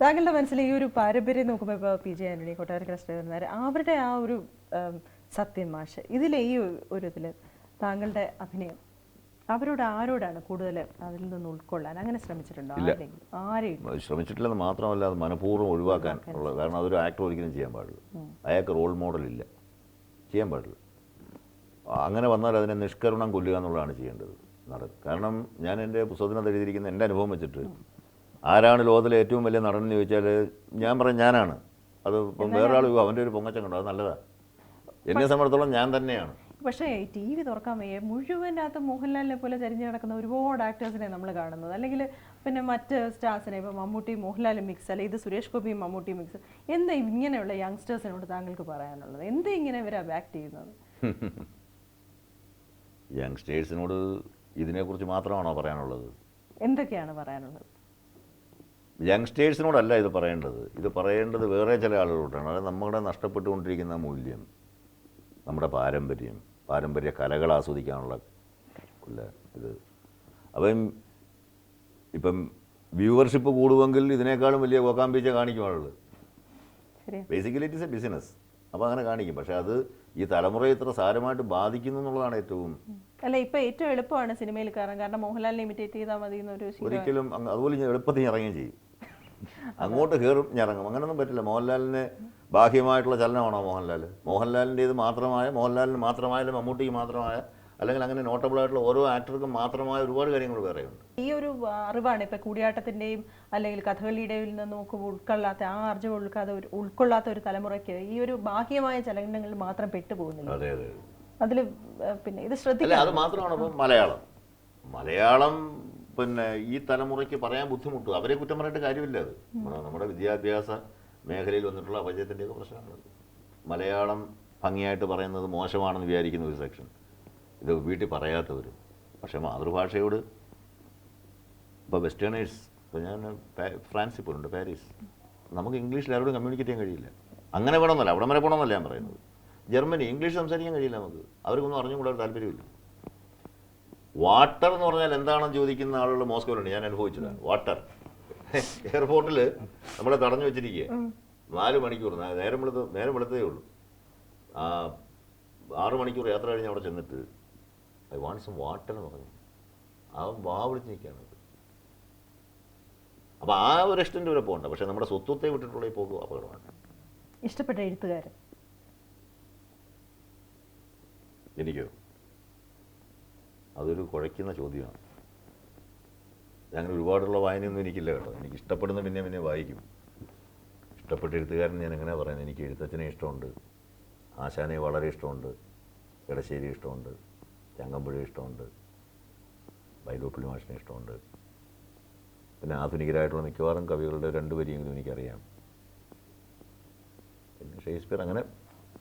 താങ്കളുടെ മനസ്സിൽ ഈ ഒരു പാരമ്പര്യം നോക്കുമ്പോൾ ഇപ്പോൾ പി ജെ ആന്റണി, കൊട്ടാരക്കര ശ്രീധരൻ, അവരുടെ ആ ഒരു സത്യൻ മാഷ്, ഇതിലെ ഈ ഒരു ഇതിൽ താങ്കളുടെ അഭിനയം അവരോട് ആരോടാണ് കൂടുതൽ അതിൽ നിന്ന് ഉൾക്കൊള്ളാൻ അങ്ങനെ ശ്രമിച്ചിട്ടുണ്ടോ? ആരെയും ശ്രമിച്ചിട്ടില്ലെന്ന് മാത്രമല്ല, അത് മനഃപൂർവ്വം ഒഴിവാക്കാൻ ഉള്ള, കാരണം അതൊരു ആക്ടർ ഒരിക്കലും ചെയ്യാൻ പാടില്ല. അയാൾക്ക് റോൾ മോഡലില്ല, ചെയ്യാൻ പാടില്ല. അങ്ങനെ വന്നാൽ അതിനെ നിഷ്കരുണം കൊല്ലുക എന്നുള്ളതാണ് ചെയ്യേണ്ടത് നടൻ. കാരണം ഞാൻ എൻ്റെ പുസ്തകത്തിനകത്ത് എഴുതിയിരിക്കുന്ന എൻ്റെ അനുഭവം വെച്ചിട്ട് ആരാണ് ലോകത്തിലെ ഏറ്റവും വലിയ നടൻ എന്ന് ചോദിച്ചാൽ ഞാൻ പറയും ഞാനാണ്. അത് ഇപ്പം വേറൊരാൾ അവൻ്റെ ഒരു പൊങ്ങച്ചം കണ്ടോ, അത് നല്ലതാണ്. എന്നെ സംബന്ധിച്ചിടത്തോളം ഞാൻ തന്നെയാണ്. പക്ഷേ ടി വി തുറക്കാൻ വയ്യ, മുഴുവനകത്ത് മോഹൻലാലിനെ പോലെ ചരിഞ്ഞ് കിടക്കുന്ന ഒരുപാട് ആക്ടേഴ്സിനെ നമ്മൾ കാണുന്നത്. അല്ലെങ്കിൽ പിന്നെ മറ്റ് സ്റ്റാർസിനെ, ഇപ്പോൾ മമ്മൂട്ടി മോഹൻലാലും മിക്സ്, അല്ലെങ്കിൽ ഇത് സുരേഷ് ഗോപിയും മമ്മൂട്ടിയും മിക്സ്. എന്താ ഇങ്ങനെയുള്ള യങ്സ്റ്റേഴ്സിനോട് താങ്കൾക്ക് പറയാനുള്ളത്? എന്താ ഇങ്ങനെ ഇവർ ആക്ട് ചെയ്യുന്നത്? യങ്സ്റ്റേഴ്സിനോട് ഇതിനെക്കുറിച്ച് മാത്രമാണോ പറയാനുള്ളത്? എന്തൊക്കെയാണ് പറയാനുള്ളത്? യങ്സ്റ്റേഴ്സിനോടല്ല ഇത് പറയേണ്ടത്. ഇത് പറയേണ്ടത് വേറെ ചില ആളുകളോടാണ്. അത് നമ്മുടെ നഷ്ടപ്പെട്ടുകൊണ്ടിരിക്കുന്ന മൂല്യം, നമ്മുടെ പാരമ്പര്യ കലകൾ ആസ്വദിക്കാനുള്ള ഇത്. അപ്പം ഇപ്പം വ്യൂവർഷിപ്പ് കൂടുമെങ്കിൽ ഇതിനേക്കാളും വലിയ കോക്കാമ്പീച്ച കാണിക്കും ആളുകൾ. Basically it is A business. അപ്പോൾ അങ്ങനെ കാണിക്കും. പക്ഷേ അത് ഈ തലമുറയെ ഇത്ര സാരമായിട്ട് ബാധിക്കുന്നു എന്നുള്ളതാണ് ഏറ്റവും. അല്ല, ഇപ്പം ഏറ്റവും എളുപ്പമാണ് സിനിമയിൽ കയറാൻ, കാരണം മോഹൻലാലിനെ ഇമിറ്റേറ്റ് ചെയ്താൽ മതി എന്നൊരു. ഒരിക്കലും അതുപോലെ ഞാൻ എളുപ്പത്തിൽ ഇറങ്ങുകയും ചെയ്യും. അങ്ങോട്ട് കയറും ഇറങ്ങും, അങ്ങനെയൊന്നും പറ്റില്ല. മോഹൻലാലിന് ബാഹ്യമായിട്ടുള്ള ചലനമാണോ മോഹൻലാലിൻ്റേത് മാത്രമായ, മോഹൻലാലിന് മാത്രമായ, മമ്മൂട്ടിക്ക് മാത്രമായ, അല്ലെങ്കിൽ അങ്ങനെ നോട്ടബിളായിട്ടുള്ള ഓരോ ആക്ടർക്കും മാത്രമായ ഒരുപാട് കാര്യങ്ങൾ വേറെയുണ്ട്. ഈ ഒരു അറിവാണ് ഇപ്പം കൂടിയാട്ടത്തിൻ്റെയും അല്ലെങ്കിൽ കഥകളിയുടെയും നിന്ന് നമുക്ക് ഉൾക്കൊള്ളാത്ത, ആ അറിവ് ഉൾക്കൊള്ളാത്ത ഒരു തലമുറയ്ക്ക് ഈ ഒരു ബാഹ്യമായ ചലനങ്ങളിൽ മാത്രം പെട്ടുപോകുന്നില്ല. അതെ അതെ. അതിൽ പിന്നെ ഇത് ശ്രദ്ധിക്കുക. അത് മാത്രമാണ്. അപ്പം മലയാളം പിന്നെ ഈ തലമുറയ്ക്ക് പറയാൻ ബുദ്ധിമുട്ടും. അവരെ കുറ്റം പറഞ്ഞിട്ട് കാര്യമില്ല. അത് നമ്മുടെ വിദ്യാഭ്യാസ മേഖലയിൽ വന്നിട്ടുള്ള അപജയത്തിൻ്റെയൊക്കെ പ്രശ്നമാണ്. മലയാളം ഭംഗിയായിട്ട് പറയുന്നത് മോശമാണെന്ന് വിചാരിക്കുന്ന ഒരു സെക്ഷൻ, ഇത് വീട്ടിൽ പറയാത്തവർ. പക്ഷേ മാതൃഭാഷയോട് ഇപ്പോൾ വെസ്റ്റേണേഴ്സ്, ഇപ്പോൾ ഞാൻ ഫ്രാൻസിൽ പോലുണ്ട്, പാരീസ്, നമുക്ക് ഇംഗ്ലീഷിൽ ആരോടും കമ്മ്യൂണിക്കേറ്റ് ചെയ്യാൻ കഴിയില്ല. അങ്ങനെ വേണമെന്നല്ല, അവിടെ വരെ പോകണമെന്നല്ല ഞാൻ പറയുന്നത്. ജർമ്മനി ഇംഗ്ലീഷ് സംസാരിക്കാൻ കഴിയില്ല നമുക്ക്, അവർക്കൊന്നും അറിഞ്ഞും കൂടെ താല്പര്യമില്ല. വാട്ടർ എന്ന് പറഞ്ഞാൽ എന്താണെന്ന് ചോദിക്കുന്ന ആളുകൾ മോസ്കോയിലുണ്ട്, ഞാൻ അനുഭവിച്ചതാണ്. വാട്ടർ എയർപോർട്ടിൽ നമ്മളെ തടഞ്ഞു വെച്ചിരിക്കുക 4 മണിക്കൂർ, നേരം വെളുത്തതേ ഉള്ളൂ. 6 മണിക്കൂർ യാത്ര കഴിഞ്ഞ് അവിടെ ചെന്നിട്ട് ഐ വാണ്ട് സം വാട്ടർ എന്ന് പറഞ്ഞു വാ വിളിച്ച് നിൽക്കുകയാണ്. അപ്പോൾ ആ ഒരു എക്സ്റ്റൻറ്റ് വരെ പോകണ്ട. പക്ഷേ നമ്മുടെ സ്വത്വത്തെ വിട്ടിട്ടുള്ള ഈ പോക്ക് അപകടമാണ്. ഇഷ്ടപ്പെട്ട എഴുത്തുകാരൻ എനിക്കോ? അതൊരു കുഴയ്ക്കുന്ന ചോദ്യമാണ്. അങ്ങനെ ഒരുപാടുള്ള വായനയൊന്നും എനിക്കില്ല കേട്ടോ. എനിക്ക് ഇഷ്ടപ്പെടുന്ന പിന്നെ വായിക്കും. ഇഷ്ടപ്പെട്ട എഴുത്തുകാരൻ ഞാൻ എങ്ങനെയാണ് പറയുന്നത്? എനിക്ക് എഴുത്തച്ഛനെ ഇഷ്ടമുണ്ട്, ആശാനെ വളരെ ഇഷ്ടമുണ്ട്, എടശ്ശേരി ഇഷ്ടമുണ്ട്, ചങ്ങമ്പുഴ ഇഷ്ടമുണ്ട്, വൈലോപ്പിള്ളി മാഷിനെ ഇഷ്ടമുണ്ട്. പിന്നെ ആധുനികരായിട്ടുള്ള മിക്കവാറും കവികളുടെ 2 വരിയെങ്കിലും എനിക്കറിയാം. പിന്നെ ഷേക്സ്പിയർ. അങ്ങനെ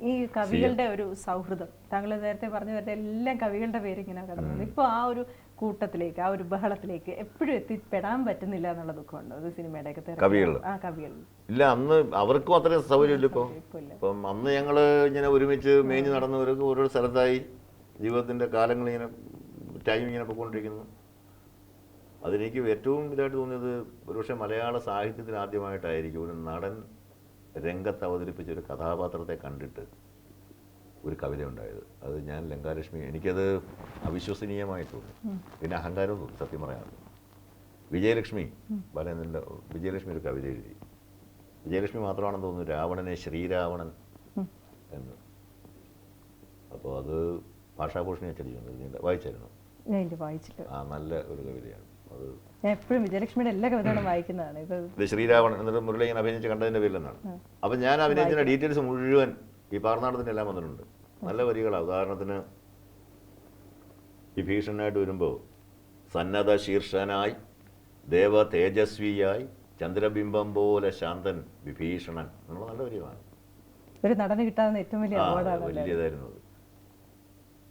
ഈ കവികളുടെ ഒരു സൗഹൃദം, താങ്കൾ നേരത്തെ പറഞ്ഞു വരുന്ന എല്ലാം കവികളുടെ പേര് ഇങ്ങനെ കടന്നത്. ഇപ്പോൾ ആ ഒരു കൂട്ടത്തിലേക്ക്, ആ ഒരു ബഹളത്തിലേക്ക് എപ്പോഴും എത്തിപ്പെടാൻ പറ്റുന്നില്ല എന്നുള്ള ദുഃഖമുണ്ട് അത് സിനിമയുടെ കവികൾ. ഇല്ല, അന്ന് അവർക്കും അത്രയും സൗകര്യമില്ല. ഇപ്പം അന്ന് ഞങ്ങൾ ഇങ്ങനെ ഒരുമിച്ച് മേഞ്ഞ് നടന്നവർക്ക് ഓരോ സ്ഥലത്തായി ജീവിതത്തിൻ്റെ കാലങ്ങൾ ഇങ്ങനെ ടൈം ഇങ്ങനെ പോയിക്കൊണ്ടിരിക്കുന്നു. അതെനിക്ക് ഏറ്റവും ഇതായിട്ട് തോന്നിയത് ഒരുപക്ഷെ മലയാള സാഹിത്യത്തിൽ ആദ്യമായിട്ടായിരിക്കും ഒരു നടൻ രംഗത്ത് അവതരിപ്പിച്ച ഒരു കഥാപാത്രത്തെ കണ്ടിട്ട് ഒരു കവിത ഉണ്ടായത്. അത് ഞാൻ ലങ്കാലക്ഷ്മി, എനിക്കത് അവിശ്വസനീയമായി തോന്നി. പിന്നെ അഹങ്കാരവും തോന്നി സത്യം പറയാറുണ്ട്. വിജയലക്ഷ്മി ബാലേന്ദ്രൻ്റെ വിജയലക്ഷ്മി ഒരു കവിത എഴുതി. വിജയലക്ഷ്മി മാത്രമാണെന്ന് തോന്നുന്നു, രാവണനെ ശ്രീരാവണൻ എന്ന്. അപ്പോൾ അത് ഭാഷാഭൂഷണി അച്ചടിച്ചുണ്ട്, വായിച്ചായിരുന്നു? ആ, നല്ല ഒരു കവിതയാണ് അത്. എപ്പോഴും വിജയലക്ഷ്മിയുടെ എല്ലാ കവിതകളും വായിക്കുന്നതാണ്. ഇത് ശ്രീരാവണൻ എന്നിട്ട് മുരളി ഇങ്ങനെ അഭിനയിച്ച് കണ്ടതിൻ്റെ പേരിലെന്നാണ്. അപ്പം ഞാൻ അഭിനയിച്ച ഡീറ്റെയിൽസ് മുഴുവൻ ഈ പാർനാടത്തിൻ്റെ എല്ലാം വന്നിട്ടുണ്ട്. നല്ല വരികളാണ്. ഉദാഹരണത്തിന് വിഭീഷണനായിട്ട് വരുമ്പോൾ സന്നദ്ധ ശീർഷനായി ദേവ തേജസ്വിയായി ചന്ദ്രബിംബം പോലെ ശാന്തൻ വിഭീഷണൻ എന്നുള്ള നല്ല വരികളാണ്. ഒരു നടന് കിട്ടാവുന്ന ഏറ്റവും വലിയ വലിയതായിരുന്നു അത്.